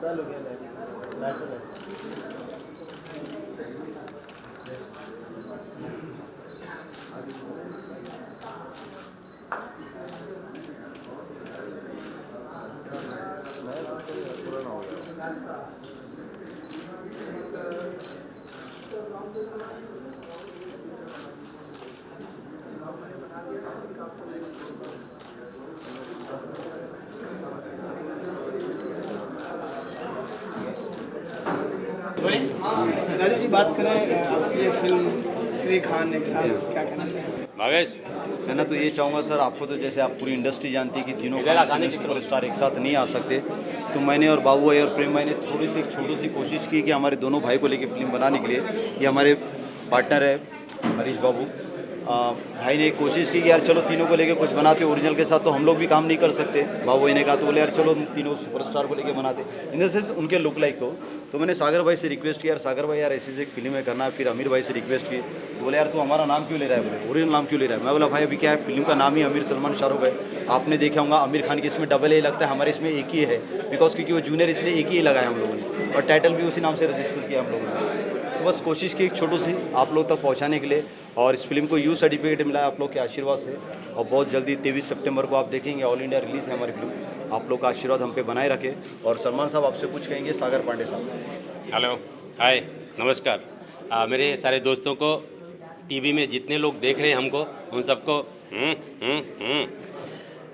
राजू जी, बात करें आपकी ये फिल्म थ्री खान एक साथ, क्या कहना चाहिए? भावेश मैं ना तो ये चाहूँगा सर, आपको तो जैसे आप पूरी इंडस्ट्री जानती है कि तीनों सुपरस्टार एक साथ नहीं आ सकते, तो मैंने और बाबू भाई और प्रेम भाई ने थोड़ी सी एक छोटी सी कोशिश की कि हमारे दोनों भाई को लेके फिल्म बनाने के लिए, ये हमारे पार्टनर है हरीश बाबू भाई ने एक कोशिश की कि यार चलो तीनों को लेके कुछ बनाते, ओरिजिनल के साथ तो हम लोग भी काम नहीं कर सकते। बाबू भाई ने कहा तो बोले यार चलो तीनों सुपरस्टार को लेके बनाते, इन द सेंस उनके लुक लाइक को। तो मैंने सागर भाई से रिक्वेस्ट किया, यार सागर भाई यार ऐसी एक फिल्म है करना है। फिर आमिर भाई से रिक्वेस्ट की, तो बोले यार तू हमारा नाम क्यों ले रहा है, बोले ओरिजिनल नाम क्यों ले रहा है। मैं बोला भाई अभी क्या है, फिल्म का नाम ही आमिर सलमान शाहरुख है, आपने देखा होगा आमिर खान की इसमें डबल ए लगता है, हमारे इसमें एक ही है, बिकॉज क्योंकि वो जूनियर इसलिए एक ही लगाया हम लोगों ने, और टाइटल भी उसी नाम से रजिस्टर किया हम लोगों ने। तो बस कोशिश की एक छोटी सी आप लोग तक पहुंचाने के लिए, और इस फिल्म को यू सर्टिफिकेट मिला है आप लोग के आशीर्वाद से, और बहुत जल्दी 23 सितंबर को आप देखेंगे, ऑल इंडिया रिलीज़ है हमारी फिल्म। आप लोग का आशीर्वाद हम पे बनाए रखे। और सलमान साहब आपसे कुछ कहेंगे, सागर पांडे साहब। हेलो, हाय, नमस्कार। मेरे सारे दोस्तों को, टीवी में जितने लोग देख रहे हैं हमको, उन सबको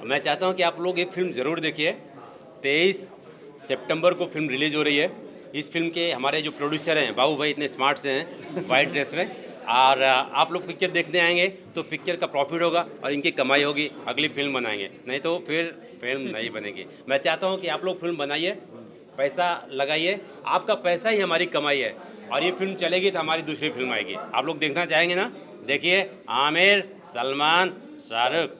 मैं चाहता हूं कि आप लोग ये फिल्म ज़रूर देखिए। 23 सितंबर को फिल्म रिलीज़ हो रही है। इस फिल्म के हमारे जो प्रोड्यूसर हैं बाबू भाई इतने स्मार्ट से हैं, वाइट ड्रेस में, और आप लोग पिक्चर देखने आएंगे तो पिक्चर का प्रॉफिट होगा और इनकी कमाई होगी, अगली फिल्म बनाएंगे, नहीं तो फिर फिल्म नहीं बनेगी। मैं चाहता हूं कि आप लोग फिल्म बनाइए, पैसा लगाइए, आपका पैसा ही हमारी कमाई है, और ये फिल्म चलेगी तो हमारी दूसरी फिल्म आएगी। आप लोग देखना चाहेंगे ना? देखिए, आमिर, सलमान, शाहरुख।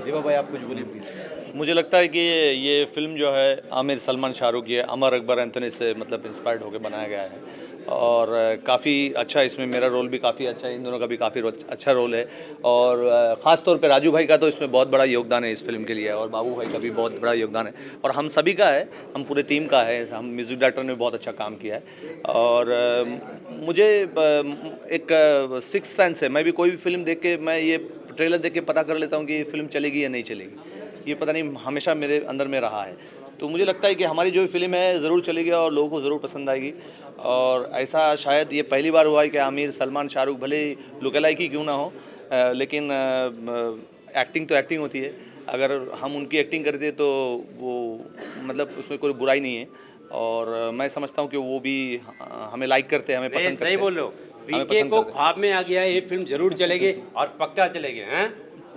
देवा भाई आप कुछ बोलिए प्लीज़। मुझे लगता है कि ये फिल्म जो है आमिर, सलमान, शाहरुख, ये अमर अकबर एंथोनी से मतलब इंस्पायर्ड होकर बनाया गया है, और काफ़ी अच्छा इसमें मेरा रोल भी काफ़ी अच्छा है, इन दोनों का भी काफ़ी अच्छा रोल है, और ख़ास तौर पे राजू भाई का तो इसमें बहुत बड़ा योगदान है इस फिल्म के लिए, और बाबू भाई का भी बहुत बड़ा योगदान है, और हम सभी का है, हम पूरे टीम का है। हम म्यूज़िक डायरेक्टर ने बहुत अच्छा काम किया है, और मुझे एक सिक्स सेंस है, मैं भी कोई भी फिल्म देख के, मैं ये ट्रेलर देख के पता कर लेता हूँ कि ये फिल्म चलेगी या नहीं चलेगी, ये पता नहीं हमेशा मेरे अंदर में रहा है। तो मुझे लगता है कि हमारी जो फिल्म है ज़रूर चलेगी और लोगों को ज़रूर पसंद आएगी, और ऐसा शायद ये पहली बार हुआ है कि आमिर, सलमान, शाहरुख भले लुक अलाइक ही क्यों ना हो, लेकिन एक्टिंग तो एक्टिंग होती है। अगर हम उनकी एक्टिंग करते तो वो मतलब उसमें कोई बुराई नहीं है, और मैं समझता हूँ कि वो भी हमें लाइक करते हैं, हमें पसंद करते हैं। सही बोल रहे हो, पीके को ख्वाब में आ गया, ये फिल्म जरूर चलेगी और पक्का चलेगी, हैं?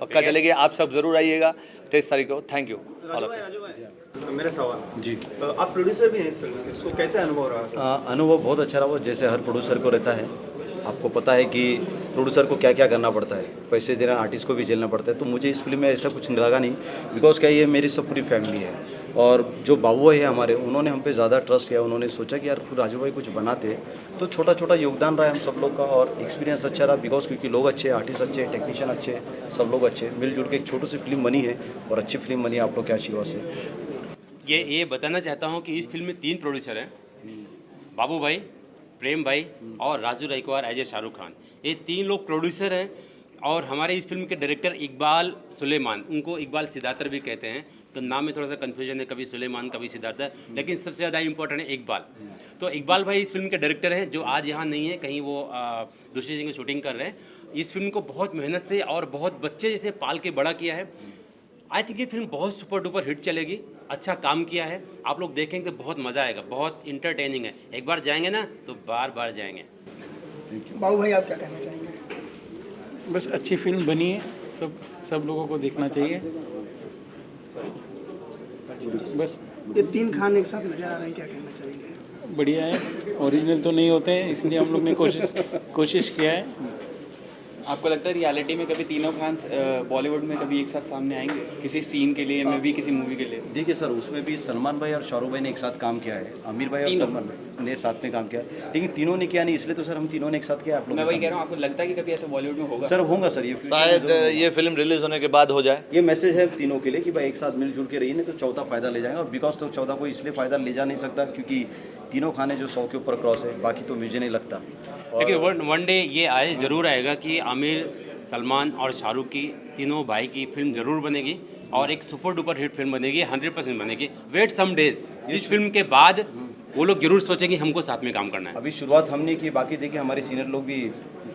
पक्का चलेगी। आप सब जरूर आइएगा 23 तारीख को। Thank you. राजू भाई, मेरा सवाल जी, आप प्रोड्यूसर भी हैं इस फिल्म के, इसको कैसे अनुभव रहा? अनुभव बहुत अच्छा रहा। जैसे हर प्रोड्यूसर को रहता है, आपको पता है कि प्रोड्यूसर को क्या क्या करना पड़ता है, पैसे देना, आर्टिस्ट को भी झेलना पड़ता है। तो मुझे इस फिल्म में ऐसा कुछ लगा नहीं, बिकॉज क्या ये मेरी सब पूरी फैमिली है, और जो बाबू भाई है हमारे, उन्होंने हम पे ज़्यादा ट्रस्ट किया। उन्होंने सोचा कि यार राजू भाई कुछ बनाते, तो छोटा छोटा योगदान रहा है हम सब लोग का, और एक्सपीरियंस अच्छा रहा, बिकॉज क्योंकि लोग अच्छे, आर्टिस्ट अच्छे, टेक्नीशियन अच्छे, सब लोग अच्छे, मिलजुल के एक छोटी सी फिल्म बनी है, और अच्छी फिल्म बनी है आप लोग के आशीर्वाद से। ये बताना चाहता हूँ कि इस फिल्म में 3 प्रोड्यूसर हैं, बाबू भाई, प्रेम भाई और राजू रायकवार एज ए शाहरुख खान। ये 3 लोग प्रोड्यूसर हैं, और हमारे इस फिल्म के डायरेक्टर इकबाल सुलेमान, उनको इकबाल सिद्धार्थर भी कहते हैं, तो नाम में थोड़ा सा कन्फ्यूजन है, कभी सुलेमान कभी सिद्धार्थर, लेकिन सबसे ज़्यादा इंपॉर्टेंट है इकबाल। तो इकबाल भाई इस फिल्म के डायरेक्टर हैं, जो आज यहाँ नहीं है, कहीं वो दूसरी जगह शूटिंग कर रहे हैं। इस फिल्म को बहुत मेहनत से और बहुत बच्चे जैसे पाल के बड़ा किया है। आई थिंक ये फिल्म बहुत सुपर डुपर हिट चलेगी, अच्छा काम किया है, आप लोग देखेंगे तो बहुत मज़ा आएगा, बहुत इंटरटेनिंग है। एक बार जाएंगे ना तो बार बार जाएंगे। बाबू भाई, आप क्या कहना चाहेंगे? बस अच्छी फिल्म बनी है, सब लोगों को देखना चाहिए। बस ये 3 खान एक साथ नजर आ रहे हैं, क्या कहना चाहेंगे? बढ़िया है, ओरिजिनल तो नहीं होते हैं, इसलिए हम लोग ने कोशिश किया है। आपको लगता है रियलिटी में कभी तीनों खान बॉलीवुड में कभी एक साथ सामने आएंगे किसी सीन के लिए, में भी किसी मूवी के लिए? देखिए सर, उसमें भी सलमान भाई और शाहरुख भाई ने एक साथ काम किया है, आमिर भाई और सलमान भाई। ने साथ में काम किया, लेकिन तीनों ने किया नहीं, इसलिए तो सर हम तीनों ने एक साथ किया आप लोग। मैं वही कह रहा हूँ, आपको लगता है कि कभी ऐसा बॉलीवुड में होगा? सर होगा सर, ये शायद ये फिल्म रिलीज होने के बाद हो जाए। ये मैसेज है तीनों के लिए कि भाई एक साथ मिलजुल के रहिए, नहीं तो चौथा फ़ायदा ले जाएगा। और बिकॉज तो चौथा कोई इसलिए फ़ायदा ले जा नहीं सकता क्योंकि तीनों खाने जो 100 के ऊपर क्रॉस है, बाकी तो मुझे नहीं लगता। लेकिन वन डे ये आए ज़रूर आएगा कि आमिर, सलमान और शाहरुख की तीनों भाई की फिल्म ज़रूर बनेगी और एक सुपर डुपर हिट फिल्म बनेगी, 100% बनेगी। वेट सम डेज, इस फिल्म के बाद वो लोग जरूर सोचेंगे हमको साथ में काम करना है। अभी शुरुआत हमने की, बाकी देखिए हमारे सीनियर लोग भी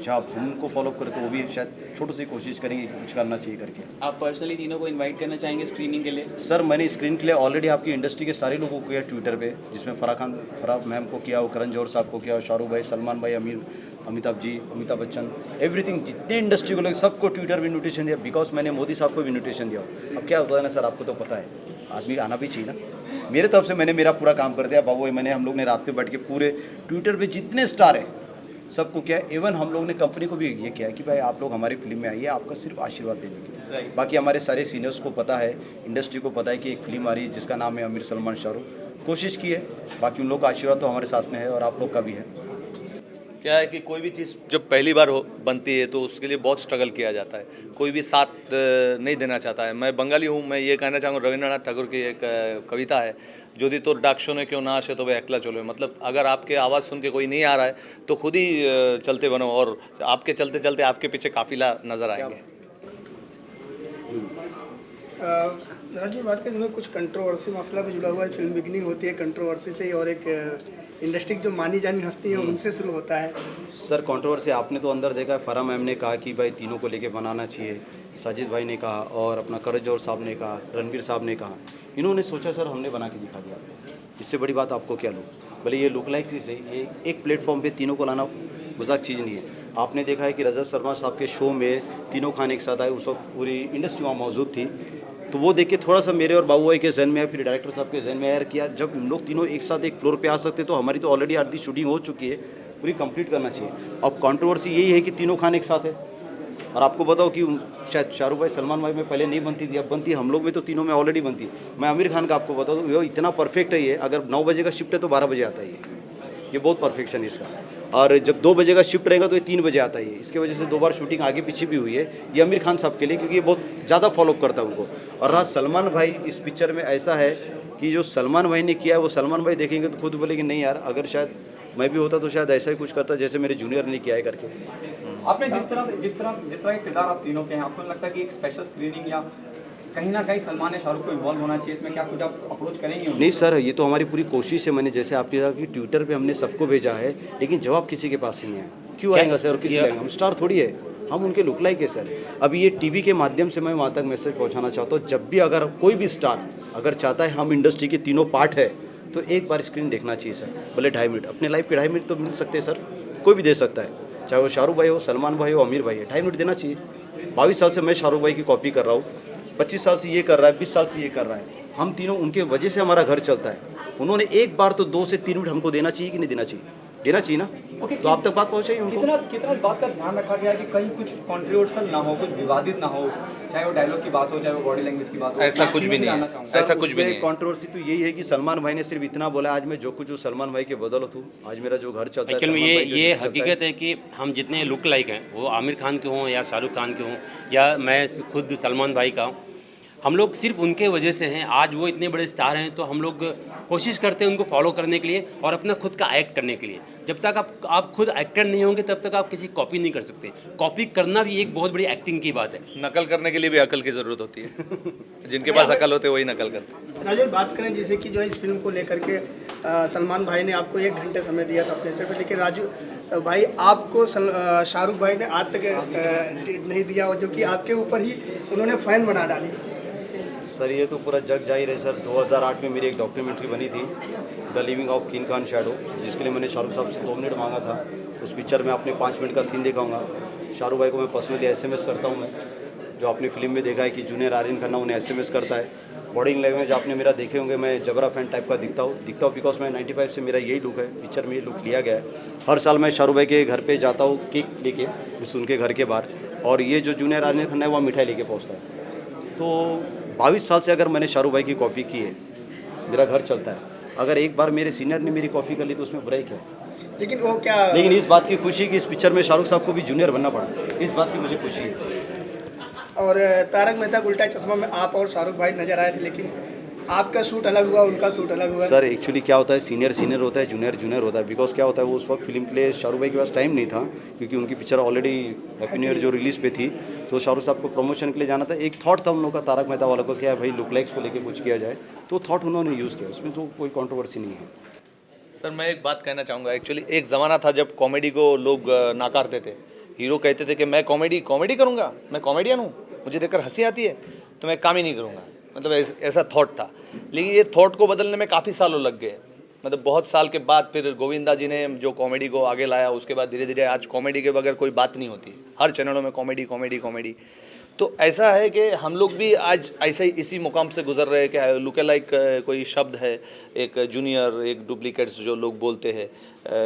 जब हमको फॉलो करें तो वो भी शायद छोटी सी कोशिश करेंगे कि कुछ करना चाहिए करके। आप पर्सनली तीनों को इनवाइट करना चाहेंगे स्क्रीनिंग के लिए? सर मैंने स्क्रीन के लिए ऑलरेडी आपकी इंडस्ट्री के सारे लोगों को किया ट्विटर पे, जिसमें फराह मैम को किया, वो करण जौहर साहब को किया, शाहरुख भाई, सलमान भाई, अमिताभ जी, अमिताभ बच्चन, एवरीथिंग, जितने इंडस्ट्री को लोग सबको ट्विटर पे इन्विटेशन दिया। बिकॉज मैंने मोदी साहब को भी इन्विटेशन दिया। अब क्या होता है ना सर, आपको तो पता है, आदमी आना भी चाहिए ना। मेरे तरफ से मैंने मेरा पूरा काम कर दिया। बाबू मैंने हम लोग ने रात पे बैठ के पूरे ट्विटर पे जितने स्टार हैं सबको किया है। इवन हम लोग ने कंपनी को भी ये किया है कि भाई आप लोग हमारी फिल्म में आइए, आपका सिर्फ आशीर्वाद देने के लिए। बाकी हमारे सारे सीनियर्स को पता है, इंडस्ट्री को पता है कि एक फिल्म आ रही है जिसका नाम है आमिर, सलमान, शाहरुख। कोशिश की है, बाकी उन लोग का आशीर्वाद तो हमारे साथ में है और आप लोग का भी है। क्या है कि कोई भी चीज़ जब पहली बार बनती है तो उसके लिए बहुत स्ट्रगल किया जाता है, कोई भी साथ नहीं देना चाहता है। मैं बंगाली हूँ, मैं ये कहना चाहूँगा, रविंद्रनाथ ठाकुर की एक कविता है, যদি তোর ডাক শুনে কেউ না আসে তবে একলা চলবে। मतलब अगर आपके आवाज़ सुन के कोई नहीं आ रहा है तो खुद ही चलते बनो और आपके चलते चलते आपके पीछे काफिला नज़र आएंगे। राजू बात करें, इसमें कुछ कंट्रोवर्सी मसला भी जुड़ा हुआ है। फिल्म बिगनिंग होती है कंट्रोवर्सी से ही और एक इंडस्ट्री की जो मानी जानी हस्ती है उनसे शुरू होता है। सर कंट्रोवर्सी आपने तो अंदर देखा है, फराह मैम ने कहा कि भाई तीनों को लेके बनाना चाहिए, साजिद भाई ने कहा और अपना करण जौहर साहब ने कहा, रणबीर साहब ने कहा। इन्होंने सोचा सर हमने बना के दिखा दिया, इससे बड़ी बात आपको क्या लो। भले ये लुक लाइक चीज़ है, ये एक प्लेटफॉर्म पे तीनों को लाना मजाक चीज़ नहीं है। आपने देखा है कि रजत शर्मा साहब के शो में तीनों खाने एक साथ आए, उस वक्त पूरी इंडस्ट्री वहाँ मौजूद थी। तो वो देख के थोड़ा सा मेरे और बाबू भाई के जहन में आया, फिर डायरेक्टर साहब के जहन में आया कि यार जब हम लोग तीनों एक साथ एक फ्लोर पे आ सकते तो हमारी तो ऑलरेडी आधी शूटिंग हो चुकी है, पूरी कंप्लीट करना चाहिए। अब कंट्रोवर्सी यही है कि तीनों खाने एक साथ है। और आपको बताओ कि शायद शाहरुख भाई, सलमान भाई में पहले नहीं बनती थी, अब बनती है। हम लोग में तो तीनों में ऑलरेडी बनती है। मैं आमिर खान का आपको बता दूँ, वो इतना परफेक्ट है ये, अगर 9 बजे का शिफ्ट है तो 12 बजे आता है ये बहुत परफेक्शन है इसका। और जब 2 बजे का शिफ्ट रहेगा तो ये 3 बजे आता है। इसके वजह से 2 बार शूटिंग आगे पीछे भी हुई है। ये आमिर खान साहब के लिए, क्योंकि ये बहुत ज़्यादा फॉलोअप करता है उनको। और रहा सलमान भाई, इस पिक्चर में ऐसा है कि जो सलमान भाई ने किया है वो सलमान भाई देखेंगे तो खुद बोले कि नहीं यार, अगर शायद मैं भी होता तो शायद ऐसा ही कुछ करता जैसे मेरे जूनियर ने किया है करके। आपने जिस तरह के किरदार आप तीनों के हैं, आपको लगता है कि एक स्पेशल स्क्रीनिंग या कहीं ना कहीं सलमान या शाहरुख को इन्वॉल्व होना चाहिए इसमें? क्या कुछ आप अप्रोच करेंगे? नहीं सर, ये तो हमारी पूरी कोशिश है। मैंने जैसे आपने कहा कि ट्विटर पे हमने सबको भेजा है, लेकिन जवाब किसी के पास से नहीं आया। क्यों आएगा सर, और किसी आएगा? हम स्टार थोड़ी है, हम उनके लुक लाइक है सर। अभी ये टीवी के माध्यम से मैं वहाँ तक मैसेज पहुँचाना चाहता हूँ, जब भी अगर कोई भी स्टार अगर चाहता है हम इंडस्ट्री के तीनों पार्ट है तो एक बार स्क्रीन देखना चाहिए सर। भले 2.5 मिनट, अपने लाइफ के 2.5 मिनट तो मिल सकते हैं सर, कोई भी दे सकता है, चाहे वो शाहरुख भाई हो, सलमान भाई हो, आमिर भाई है। 2.5 मिनट देना चाहिए। 22 साल से मैं शाहरुख भाई की कॉपी कर रहा हूँ, 25 साल से ये कर रहा है, 20 साल से ये कर रहा है। हम तीनों उनके वजह से हमारा घर चलता है। उन्होंने एक बार तो 2 से 3 मिनट हमको देना चाहिए कि नहीं देना चाहिए? देना चाहिए ना। तो आप तक बात पहुँचाई उनको। कितना इस बात का ध्यान रखा गया कि कहीं कुछ कॉन्ट्रोवर्शियल ना हो, कुछ विवादित ना हो, चाहे वो डायलॉग की बात हो, चाहे वो बॉडी लैंग्वेज की बात हो। ऐसा कुछ भी नहीं है, ऐसा कुछ भी नहीं है। कंट्रोवर्सी तो यही है कि सलमान भाई ने सिर्फ इतना बोला, आज मैं जो कुछ सलमान भाई के बदौलत हूँ, आज मेरा जो घर चलता है। एक्चुअल में ये हकीकत है कि हम जितने लुक लाइक हैं, वो आमिर खान के हों या शाहरुख खान के हों या मैं खुद सलमान भाई का हूँ, हम लोग सिर्फ उनके वजह से हैं। आज वो इतने बड़े स्टार हैं तो हम लोग कोशिश करते हैं उनको फॉलो करने के लिए और अपना खुद का एक्ट करने के लिए। जब तक आप खुद एक्टर नहीं होंगे तब तक आप किसी कॉपी नहीं कर सकते। कॉपी करना भी एक बहुत बड़ी एक्टिंग की बात है। नकल करने के लिए भी अकल की ज़रूरत होती है। जिनके पास अकल होते वही नकल करते हैं। राजू बात करें जैसे कि जो इस फिल्म को लेकर के सलमान भाई ने आपको 1 घंटे समय दिया था अपने से, लेकिन राजू भाई आपको शाहरुख भाई ने आज तक नहीं दिया, और जो कि आपके ऊपर ही उन्होंने फैन बना डाली। सर ये तो पूरा जग जाहिर है सर। 2008 में मेरी एक डॉक्यूमेंट्री बनी थी, the living of king Khan shadow, जिसके लिए मैंने शाहरुख साहब से 2 मिनट मांगा था। उस पिक्चर में आपने 5 मिनट का सीन दिखाऊंगा। शाहरुख भाई को मैं पर्सनली SMS करता हूँ। मैं जो आपने फिल्म में देखा है कि जूनियर आर्यन खन्ना उन्हें SMS करता है। बॉडी लैंग्वेज आपने मेरा देखे होंगे, मैं जबरा फैन टाइप का दिखता हूँ बिकॉज मैं 95 से मेरा यही लुक है, पिक्चर में ये लुक लिया गया है। हर साल मैं शाहरुख भाई के घर पे जाता हूँ केक लेके, उनके घर के बाहर, और ये जो जूनियर आर्यन खन्ना है वहाँ मिठाई लेके पहुँचता है। तो 22 साल से अगर मैंने शाहरुख भाई की कॉपी की है, मेरा घर चलता है। अगर एक बार मेरे सीनियर ने मेरी कॉपी कर ली तो उसमें बुराई क्या है। लेकिन वो क्या लेकिन इस बात की खुशी कि इस पिक्चर में शाहरुख साहब को भी जूनियर बनना पड़ा, इस बात की मुझे खुशी है। और तारक मेहता का उल्टा चश्मा में आप और शाहरुख भाई नजर आए थे, लेकिन आपका शूट अलग हुआ, उनका शूट अलग हुआ। सर एक्चुअली क्या होता है, सीनियर सीनियर होता है, जूनियर जूनियर होता है। बिकॉज क्या होता है, वो उस वक्त फिल्म के लिए शाहरुख भाई के पास टाइम नहीं था, क्योंकि उनकी picture already happy new year जो रिलीज पे थी, तो शाहरुख साहब को प्रमोशन के लिए जाना था। एक थॉट था उन लोगों का, तारक मेहता वालों को, क्या भाई लुक लाइक्स को लेकर कुछ किया जाए, तो थॉट उन्होंने यूज़ किया, उसमें तो कोई कॉन्ट्रोवर्सी नहीं है। सर मैं एक बात कहना चाहूँगा, एक्चुअली एक ज़माना था जब कॉमेडी को लोग नाकारते थे। हीरो कहते थे कि मैं कॉमेडी करूँगा, मैं कॉमेडियन हूँ, मुझे देखकर हंसी आती है तो मैं काम ही नहीं करूँगा, मतलब ऐसा थॉट था। लेकिन ये थॉट को बदलने में काफ़ी सालों लग गए, मतलब बहुत साल के बाद फिर गोविंदा जी ने जो कॉमेडी को आगे लाया, उसके बाद धीरे धीरे आज कॉमेडी के बगैर कोई बात नहीं होती, हर चैनलों में कॉमेडी कॉमेडी कॉमेडी। तो ऐसा है कि हम लोग भी आज ऐसे ही इसी मुकाम से गुजर रहे हैं कि लुक लाइक कोई शब्द है, एक जूनियर, एक डुप्लीकेट्स जो लोग बोलते हैं,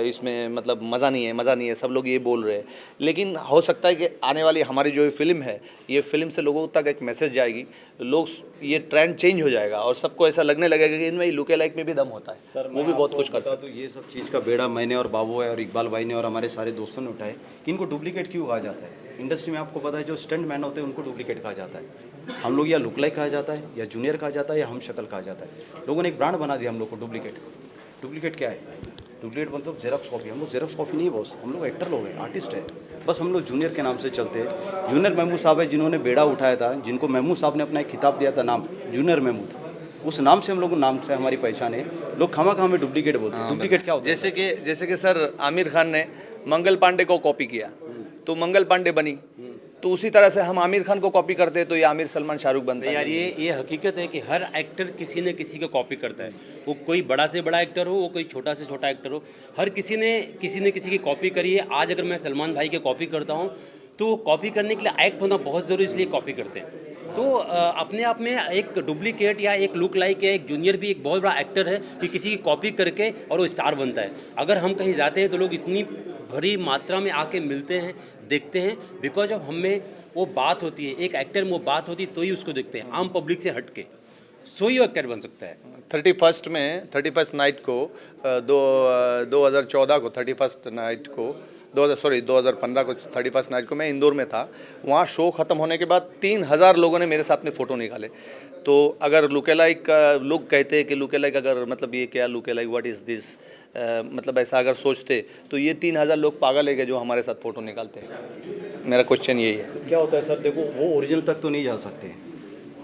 इसमें मतलब मज़ा नहीं है, सब लोग ये बोल रहे हैं। लेकिन हो सकता है कि आने वाली हमारी जो फिल्म है, ये फिल्म से लोगों तक एक मैसेज जाएगी, लोग ये ट्रेंड चेंज हो जाएगा और सबको ऐसा लगने लगेगा कि इनमें लुक लाइक में भी दम होता है। सर वो भी बहुत कुछ कर सकता है। तो ये सब चीज़ का बेड़ा मैंने और बाबू है और इकबाल भाई ने और हमारे सारे दोस्तों ने उठाए कि इनको डुप्लीकेट क्यों कहा जाता है। इंडस्ट्री में आपको पता है, जो स्टंट मैन होते हैं उनको डुप्लीकेट कहा जाता है। हम लोग या लुक लाइक कहा जाता है, या जूनियर कहा जाता है, या हम शक्ल कहा जाता है। लोगों ने एक ब्रांड बना दिया हम लोग को डुप्लीकेट क्या है, डुप्लीकेट मतलब जेरॉक्स कॉपी। हम लोग जेरॉक्स कॉपी नहीं बॉस, हम लोग एक्टर लोग हैं, आर्टिस्ट है, बस हम लोग जूनियर के नाम से चलते हैं। जूनियर महमूद साहब है जिन्होंने बेड़ा उठाया था, जिनको महमूद साहब ने अपना एक खिताब दिया था, नाम जूनियर महमूद, उस नाम से हम लोग नाम से हमारी पहचान है। लोग खामा में डुप्लीकेट बोलते हैं। डुप्लीकेट क्या होता है? जैसे कि सर आमिर खान ने मंगल पांडे को कॉपी किया तो मंगल पांडे बनी, तो उसी तरह से हम आमिर खान को कॉपी करते हैं तो ये आमिर सलमान शाहरुख बनते हैं। यार ये हकीकत है कि हर एक्टर किसी न किसी को कॉपी करता है, वो कोई बड़ा से बड़ा एक्टर हो, वो कोई छोटा से छोटा एक्टर हो, हर किसी ने किसी की कॉपी करी है। आज अगर मैं सलमान भाई की कॉपी करता हूँ तो कॉपी करने के लिए एक्ट होना बहुत ज़रूरी, इसलिए कॉपी करते हैं। तो अपने आप में एक डुप्लीकेट या एक लुक लाइक या एक जूनियर भी एक बहुत बड़ा एक्टर है कि किसी की कॉपी करके और वो स्टार बनता है। अगर हम कहीं जाते हैं तो लोग इतनी बड़ी मात्रा में आके मिलते हैं, देखते हैं, बिकॉज ऑफ हमें वो बात होती है, एक एक्टर में वो बात होती है तो ही उसको देखते हैं। आम पब्लिक से हट के सो ही एक्टर बन सकता है। 31st नाइट को 2014 को 31st नाइट को 2015 को 31st नाइट को मैं इंदौर में था। वहाँ शो ख़त्म होने के बाद 3000 लोगों ने मेरे साथ में फ़ोटो निकाले। तो अगर लुक लाइक लोग कहते हैं कि लुक लाइक, अगर मतलब ये क्या look like, what is this, मतलब ऐसा अगर सोचते तो ये 3000 लोग पागल है जो हमारे साथ फ़ोटो निकालते हैं। मेरा क्वेश्चन यही है। क्या होता है सर, देखो वो ओरिजिनल तक तो नहीं जा सकते,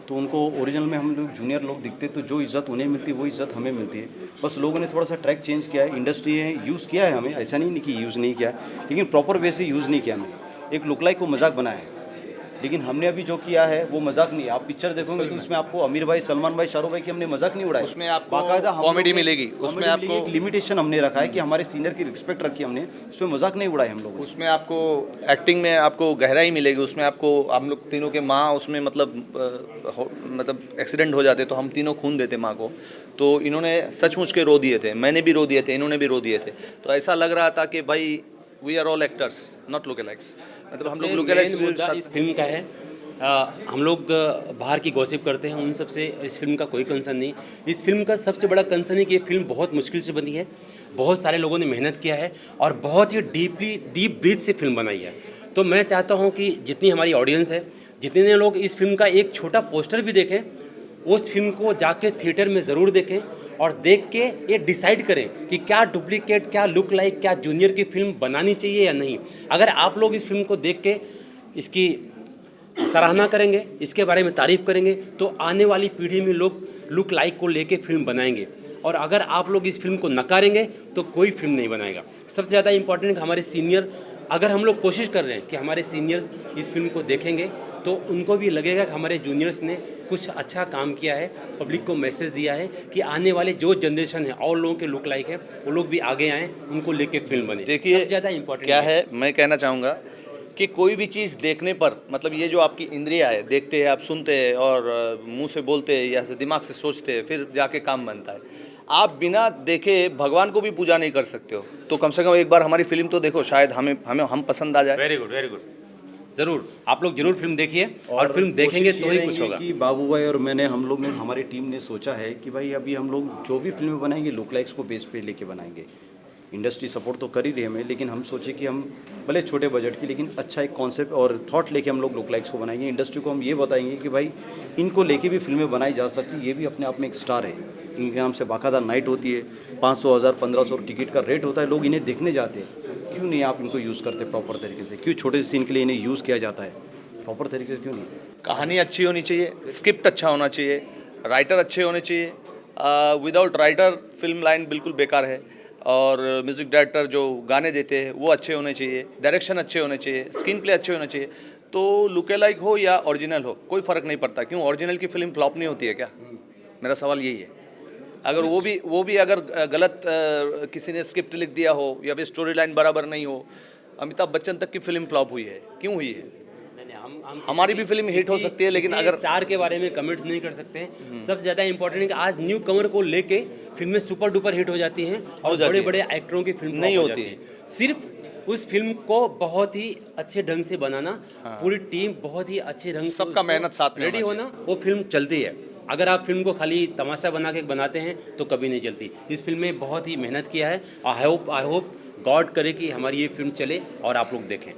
तो उनको ओरिजिनल में हम लोग जूनियर लोग दिखते, तो जो इज़्ज़त उन्हें मिलती है वो इज़्ज़त हमें मिलती है। बस लोगों ने थोड़ा सा ट्रैक चेंज किया है, इंडस्ट्री है यूज़ किया है हमें, ऐसा नहीं कि यूज़ नहीं किया, लेकिन प्रॉपर वे से यूज़ नहीं किया हमें। एक लुक लाइक को मजाक बनाया है, लेकिन हमने अभी जो किया है वो मजाक नहीं है। आप पिक्चर देखोगे तो उसमें आपको आमिर भाई, सलमान भाई, शाहरुख भाई की हमने मजाक नहीं उड़ाया, उसमें आपको बाकायदा कॉमेडी मिलेगी, उसमें आपको एक लिमिटेशन हमने रखा है कि हमारे सीनियर की रिस्पेक्ट रखी हमने, उसमें मजाक नहीं उड़ाए हम लोग। उसमें आपको एक्टिंग में आपको गहराई मिलेगी, उसमें आपको हम लोग तीनों के माँ उसमें मतलब एक्सीडेंट हो जाते तो हम तीनों खून देते माँ को, तो इन्होंने सचमुच के रो दिए थे, मैंने भी रो दिए थे, इन्होंने भी रो दिए थे। तो ऐसा लग रहा था कि भाई we are all actors not look likes, मतलब हम लोग लुक मुद्दा इस फिल्म का है। हम लोग बाहर की गॉसिप करते हैं, उन सब से इस फिल्म का कोई कंसर्न नहीं। इस फिल्म का सबसे बड़ा कंसर्न है कि ये फिल्म बहुत मुश्किल से बनी है, बहुत सारे लोगों ने मेहनत किया है और बहुत ही डीप ब्रीथ से फिल्म बनाई है। तो मैं चाहता हूँ कि जितनी हमारी ऑडियंस है, जितने लोग इस फिल्म का एक छोटा पोस्टर भी देखें, उस फिल्म को जाके थिएटर में ज़रूर देखें और देख के ये डिसाइड करें कि क्या डुप्लीकेट, क्या लुक लाइक, क्या जूनियर की फिल्म बनानी चाहिए या नहीं। अगर आप लोग इस फिल्म को देख के इसकी सराहना करेंगे, इसके बारे में तारीफ़ करेंगे, तो आने वाली पीढ़ी में लोग लुक लाइक को लेके फिल्म बनाएंगे। और अगर आप लोग इस फिल्म को नकारेंगे तो कोई फिल्म नहीं बनाएगा। सबसे ज़्यादा इंपॉर्टेंट है कि हमारे सीनियर, अगर हम लोग कोशिश कर रहे हैं कि हमारे सीनियर्स इस फिल्म को देखेंगे तो उनको भी लगेगा कि हमारे जूनियर्स ने कुछ अच्छा काम किया है, पब्लिक को मैसेज दिया है कि आने वाले जो जनरेशन है और लोगों के लुक लाइक है वो लोग भी आगे आएँ, उनको लेके फिल्म बने। देखिए सबसे ज़्यादा इंपॉर्टेंट क्या है, मैं कहना चाहूँगा कि कोई भी चीज़ देखने पर, मतलब ये जो आपकी इंद्रियाँ है, देखते हैं आप, सुनते हैं और मुंह से बोलते हैं या दिमाग से सोचते हैं, फिर जाके काम बनता है। आप बिना देखे भगवान को भी पूजा नहीं कर सकते हो, तो कम से कम एक बार हमारी फिल्म तो देखो, शायद हम पसंद आ जाए। Very good, very good. ज़रूर आप लोग जरूर फिल्म देखिए और फिल्म देखेंगे कोशिश तो ये ही रहेंगे कुछ होगा। कि बाबू भाई और मैंने हम लोग ने हमारी टीम ने सोचा है कि भाई अभी हम लोग जो भी फिल्में बनाएंगे लुक लाइक्स को बेस पे लेके बनाएंगे। इंडस्ट्री सपोर्ट तो कर ही रही है हमें, लेकिन हम सोचे कि हम भले छोटे बजट की लेकिन अच्छा एक कॉन्सेप्ट और थॉट लेके हम लोग लुक लाइक्स को बनाएंगे। इंडस्ट्री को हम ये बताएंगे कि भाई इनको लेके भी फिल्में बनाई जा सकती, ये भी अपने आप में एक स्टार है। इनके नाम से बाकायदा नाइट होती है, 500 1000 1500 टिकट का रेट होता है, लोग इन्हें देखने जाते हैं। क्यों नहीं आप इनको यूज़ करते प्रॉपर तरीके से? क्यों छोटे से सीन के लिए इन्हें यूज़ किया जाता है? प्रॉपर तरीके से क्यों नहीं? कहानी अच्छी होनी चाहिए, स्क्रिप्ट अच्छा होना चाहिए, राइटर अच्छे होने चाहिए। विदाउट राइटर फिल्म लाइन बिल्कुल बेकार है। और म्यूज़िक डायरेक्टर जो गाने देते हैं वो अच्छे होने चाहिए, डायरेक्शन अच्छे होने चाहिए, स्क्रीन प्ले अच्छे होने चाहिए। तो लुके लाइक हो या ओरिजिनल हो कोई फ़र्क नहीं पड़ता। क्यों ओरिजिनल की फिल्म फ्लॉप नहीं होती है क्या? मेरा सवाल यही है। अगर वो भी अगर गलत किसी ने स्क्रिप्ट लिख दिया हो या फिर स्टोरी लाइन बराबर नहीं हो, अमिताभ बच्चन तक की फिल्म फ्लॉप हुई है, क्यों हुई है? हमारी भी फिल्म हिट हो सकती है, लेकिन अगर स्टार के बारे में कमेंट नहीं कर सकते हैं। सबसे ज़्यादा इंपॉर्टेंट है कि आज न्यू कमर को लेके फिल्में सुपर डुपर हिट हो जाती हैं और बड़े बड़े एक्टरों की फिल्म नहीं flop हो होती जाती है। सिर्फ उस फिल्म को बहुत ही अच्छे ढंग से बनाना, पूरी टीम बहुत ही अच्छे ढंग से सबका उसको मेहनत साथ में रेडी होना होना, वो फिल्म चलती है। अगर आप फिल्म को खाली तमाशा बना के बनाते हैं तो कभी नहीं चलती। इस फिल्म में बहुत ही मेहनत किया है। आई होप गॉड करे कि हमारी ये फिल्म चले और आप लोग देखें।